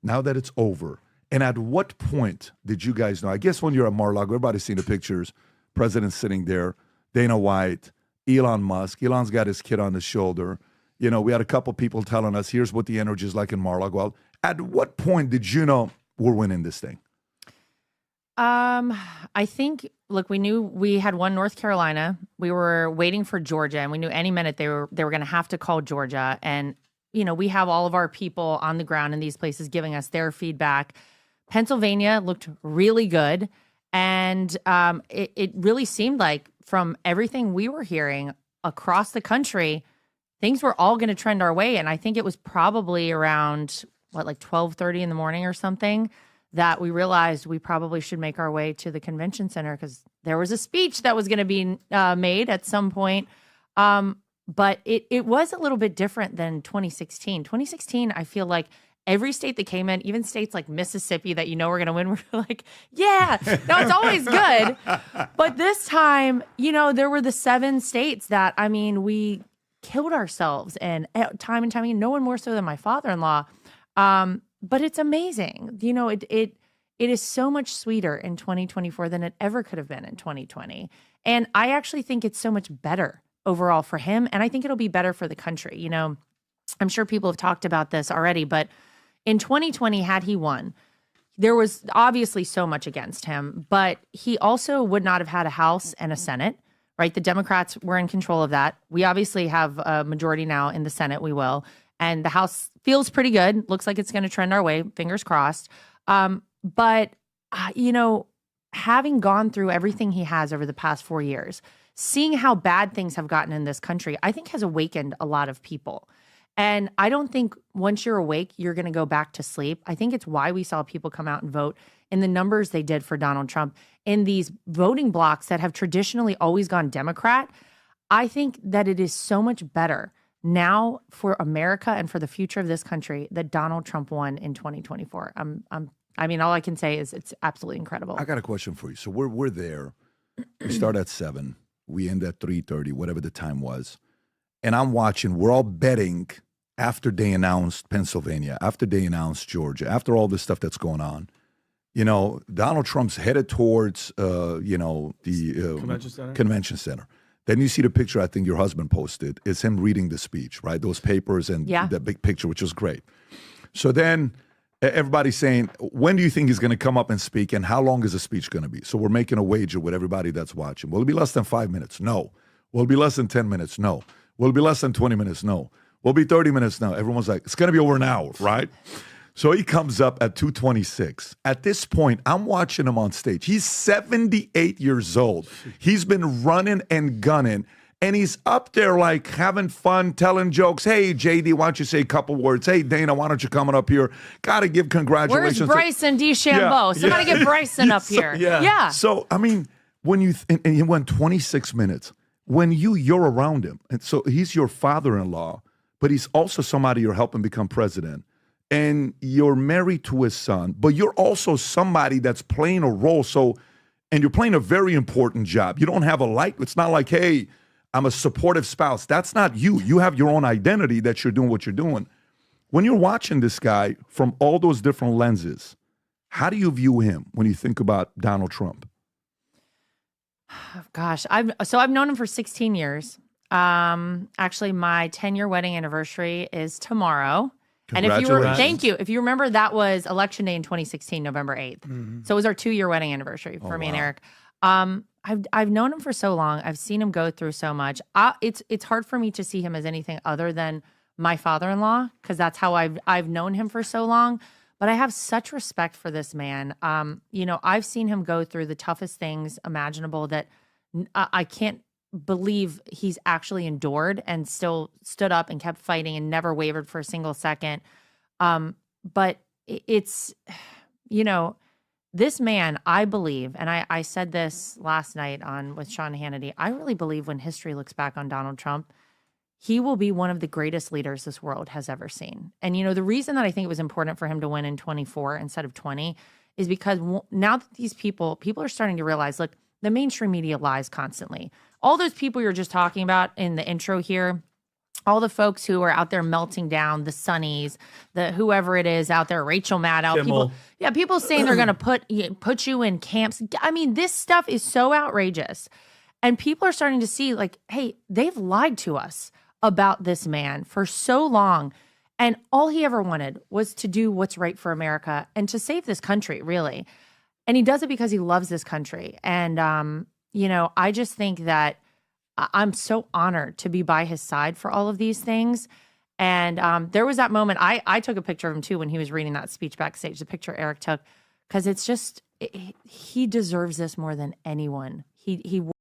now that it's over, and at what point did you guys know? I guess when you're at Mar-a-Lago, everybody's seen the pictures, president sitting there, Dana White, Elon Musk. Elon's got his kid on his shoulder. You know, we had a couple people telling us, here's what the energy is like in Mar-a-Lago. Well, at what point did you know we're winning this thing? I think, look, we knew we had won North Carolina. We were waiting for Georgia, and we knew any minute they were going to have to call Georgia. And, you know, we have all of our people on the ground in these places giving us their feedback. Pennsylvania looked really good. And it really seemed like from everything we were hearing across the country, things were all going to trend our way. And I think it was probably around, like 12:30 in the morning or something, that we realized we probably should make our way to the convention center because there was a speech that was going to be made at some point. But it was a little bit different than 2016. 2016, I feel like every state that came in, even states like Mississippi that you know we're going to win, we're like, yeah, no, it's always good. But this time, you know, there were the 7 states that, I mean, we killed ourselves and time and time again, no one more so than my father-in-law. But it's amazing. You know, it is so much sweeter in 2024 than it ever could have been in 2020. And I actually think it's so much better overall for him. And I think it'll be better for the country. You know, I'm sure people have talked about this already, but in 2020, had he won, there was obviously so much against him, but he also would not have had a House and a Senate, right? The Democrats were in control of that. We obviously have a majority now in the Senate. We will. And the House feels pretty good. Looks like it's going to trend our way. Fingers crossed. But you know, having gone through everything he has over the past 4 years, seeing how bad things have gotten in this country, I think has awakened a lot of people. And I don't think once you're awake, you're going to go back to sleep. I think it's why we saw people come out and vote in the numbers they did for Donald Trump in these voting blocks that have traditionally always gone Democrat. I think that it is so much better now for America and for the future of this country that Donald Trump won in 2024. I mean, all I can say is it's absolutely incredible. I got a question for you. So we're there. We start at 7. We end at 3:30, whatever the time was. And I'm watching. We're all betting after they announced Pennsylvania, after they announced Georgia, after all this stuff that's going on. You know, Donald Trump's headed towards, the convention center. Then you see the picture I think your husband posted. It's him reading the speech, right? Those papers and the big picture, which was great. So then everybody's saying, when do you think he's going to come up and speak, and how long is the speech going to be? So we're making a wager with everybody that's watching. Will it be less than 5 minutes? No. Will it be less than 10 minutes? No. Will it be less than 20 minutes? No. Will it be 30 minutes? No. Everyone's like, it's going to be over an hour, right? So he comes up at 2:26. At this point, I'm watching him on stage. He's 78 years old. He's been running and gunning, and he's up there like having fun, telling jokes. Hey, JD, why don't you say a couple words? Hey, Dana, why don't you come up here? Got to give congratulations. Where's Bryson DeChambeau? Somebody get Bryson up here. Yeah. So, I mean, when you and he went 26 minutes. When you're around him, and so he's your father-in-law, but he's also somebody you're helping become president. And you're married to his son, but you're also somebody that's playing a role. So, and you're playing a very important job. You don't have a light. It's not like, hey, I'm a supportive spouse. That's not you. You have your own identity that you're doing what you're doing. When you're watching this guy from all those different lenses, how do you view him when you think about Donald Trump? Gosh, I've known him for 16 years. Actually, my 10-year wedding anniversary is tomorrow. And thank you. If you remember, that was election day in 2016, November 8th. Mm-hmm. So it was our 2-year wedding anniversary for me and Eric. I've known him for so long. I've seen him go through so much. It's hard for me to see him as anything other than my father-in-law, because that's how I've known him for so long. But I have such respect for this man. You know, I've seen him go through the toughest things imaginable that I can't believe he's actually endured and still stood up and kept fighting and never wavered for a single second. But it's, you know, this man, I believe, and I said this last night with Sean Hannity, I really believe when history looks back on Donald Trump, he will be one of the greatest leaders this world has ever seen. And, you know, the reason that I think it was important for him to win in 24 instead of 20 is because now that these people are starting to realize, look, the mainstream media lies constantly. All those people you're just talking about in the intro here, all the folks who are out there melting down, the Sunnies, the whoever it is out there, Rachel Maddow, people saying they're going to put you in camps. I mean, this stuff is so outrageous. And people are starting to see like, hey, they've lied to us about this man for so long. And all he ever wanted was to do what's right for America and to save this country, really. And he does it because he loves this country. And, you know, I just think that I'm so honored to be by his side for all of these things. And there was that moment, I took a picture of him too when he was reading that speech backstage, the picture Eric took, because it's just, he deserves this more than anyone. He